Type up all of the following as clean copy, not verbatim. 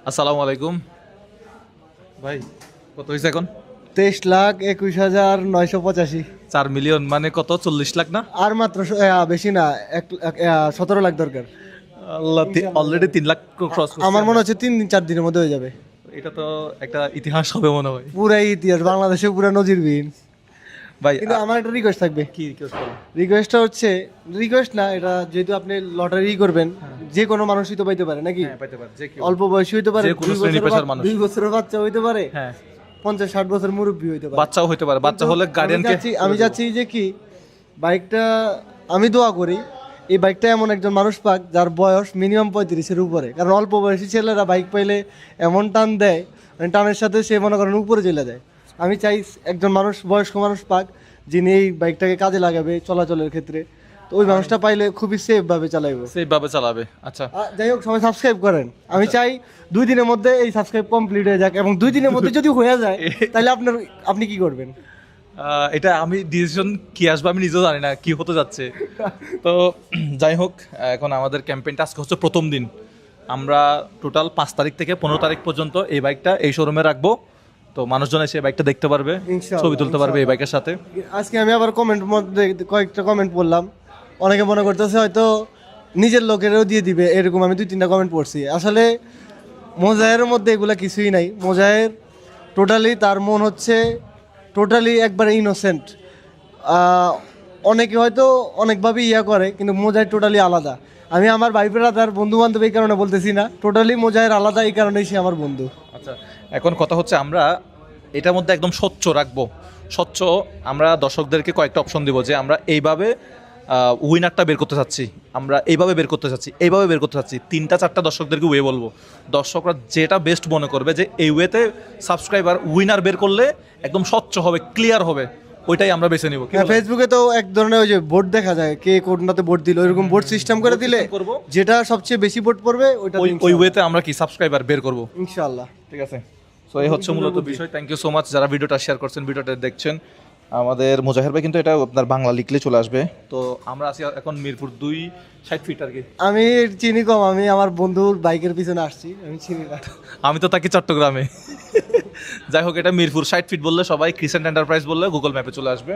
আসসালামু আলাইকুম ভাই, কত হয়েছে এখন? 23,21,985। 4 মিলিয়ন মানে কত? 40 লাখ না? আর মাত্র বেশি না, 17 লাখ দরকার। আল্লাহ, অলরেডি 3 লাখ ক্রস করছে। আমার মনে হচ্ছে 3-4 দিনের মধ্যে হয়ে যাবে। এটা তো একটা ইতিহাস হবে মনে হয় পুরাই ইতিহাস, বাংলাদেশে পুরা নজিরবিহীন। ভাই। কিন্তু আমার একটা রিকোয়েস্ট থাকবে। কি রিকোয়েস্ট করো? রিকোয়েস্টটা হচ্ছে, রিকোয়েস্ট না, এটা যেহেতু আপনি লটারি করবেন, যে কোনো মানুষই তো পাইতে পারে নাকি? হ্যাঁ, পাইতে পারে, যে কেউ। অল্প বয়সী হইতে পারে, যে কোনো শ্রেণী পেশার মানুষ। 2 বছরের বাচ্চা হইতে পারে, হ্যাঁ, 50-60 বছর মুরব্বী হইতে পারে। বাচ্চাও হতে পারে। বাচ্চা হলে গার্ডিয়ানকে আমি চাচ্ছি যে কি, বাইকটা আমি দোয়া করি এই বাইকটা এমন একজন মানুষ পাক যার বয়স মিনিমাম 35-এর উপরে। কারণ অল্প বয়সী ছেলেরা বাইক পাইলে এমন টান দেয়, মানে টানের সাথে সে মনে করেন উপরে চলে যায়। আমি চাই একজন মানুষ, বয়স্ক মানুষ পাক, যিনি এই বাইকটাকে কাজে লাগাবে চলাচলের ক্ষেত্রে। তো ওই মানুষটা পাইলে খুবই সেফ ভাবে চালাইবো, সেফ ভাবে চালাবে। আচ্ছা, যাই হোক, সবাই সাবস্ক্রাইব করেন। আমি চাই 2 দিনের মধ্যে এই সাবস্ক্রাইব কমপ্লিট হয়ে যাক, এবং 2 দিনের মধ্যে যদি হয়ে যায় তাহলে আপনি কি করবেন? এটা আমি ডিসিশন কি আসবে আমি নিজেও জানি না কি হতে যাচ্ছে। তো যাই হোক, এখন আমাদের ক্যাম্পেইনটা আজকে হচ্ছে প্রথম দিন। আমরা টোটাল 5 তারিখ থেকে 15 তারিখ পর্যন্ত এই বাইকটা এই শোরুমে রাখবো। তো মানুষজন এসে বাইকটা দেখতে পারবে, ইনশাআল্লাহ, ছবি তুলতে পারবে এই বাইকের সাথে। আজকে আমি আবার কমেন্টের মধ্যে কয়েকটা কমেন্ট পড়লাম, অনেকে মনে করতেছে হয়তো নিজের লোকেরও দিয়ে দিবে, এরকম আমি 2-3টা কমেন্ট পড়ছি। আসলে মোজাহের মধ্যে এগুলা কিছুই নাই। মোজাহের টোটালি, তার মন হচ্ছে টোটালি একবারে ইনোসেন্ট। অনেকে হয়তো অনেকভাবে করে, কিন্তু মোজাহের টোটালি আলাদা। আমি আমার ভাই ব্রাদার, বন্ধু বান্ধব এই কারণে বলতেছি না, টোটালি মোজাহের আলাদা, এই কারণেই সে আমার বন্ধু। আচ্ছা, এখন কথা হচ্ছে আমরা এটার মধ্যে একদম স্বচ্ছ রাখবো। স্বচ্ছ, আমরা দর্শকদেরকে কয়েকটা অপশন দিব যে আমরা এইভাবে উইনারটা বের করতে চাচ্ছি, আমরা এইভাবে বের করতে চাচ্ছি, এইভাবে বের করতে চাচ্ছি। 3-4টা দর্শকদেরকে ওয়ে বলবো। দর্শকরা যেটা বেস্ট মনে করবে যে এই ওয়েতে সাবস্ক্রাইবার উইনার বের করলে একদম স্বচ্ছ হবে, ক্লিয়ার হবে, ওইটাই আমরা বেছে নিব। ফেসবুকে তো এক ধরনের ওই যে বোর্ড দেখা যায়, কে কোনটাতে ভোট দিল, ওইরকম বোর্ড সিস্টেম করে দিলে করব, যেটা সবচেয়ে বেশি ভোট পড়বে ওইটা ওই ওয়েতে আমরা কি সাবস্ক্রাইবার বের করব ইনশাআল্লাহ। ঠিক আছে। সো এই হচ্ছে মূলত বিষয়। থ্যাংক ইউ সো মাচ যারা ভিডিওটা শেয়ার করছেন, ভিডিওটা দেখছেন। আমাদের মুজাহির ভাই কিন্তু এটা আপনার বাংলা লিখলে চলে আসবে। তো আমরা আছি এখন মিরপুর 2, 60 ফিট আর কি। আমি চিনি কম, আমি আমার বন্ধুর বাইকের পিছনে আসছি, আমি চিনি না। আমি তো থাকি চট্টগ্রামে। যাই হোক, এটা মিরপুর 60 ফিট বললে সবাই ক্রিসেন্ট এন্টারপ্রাইজ বললে গুগল ম্যাপে চলে আসবে।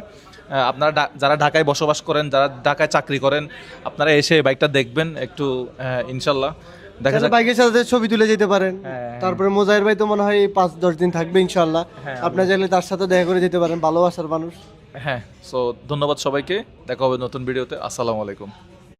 আপনারা যারা ঢাকায় বসবাস করেন, যারা ঢাকায় চাকরি করেন, আপনারা এসে বাইকটা দেখবেন একটু, ইনশাল্লাহ দেখা যাক। বাইকের সাথে ছবি তুলে যেতে পারেন। তারপরে মোজাহির ভাই তো মনে হয় 5-10 দিন থাকবে ইনশাআল্লাহ। আপনি চাইলে তার সাথে দেখা করে যেতে পারেন, ভালোবাসার মানুষ। হ্যাঁ, সো ধন্যবাদ সবাইকে, দেখা হবে নতুন ভিডিওতে। আসসালামু আলাইকুম।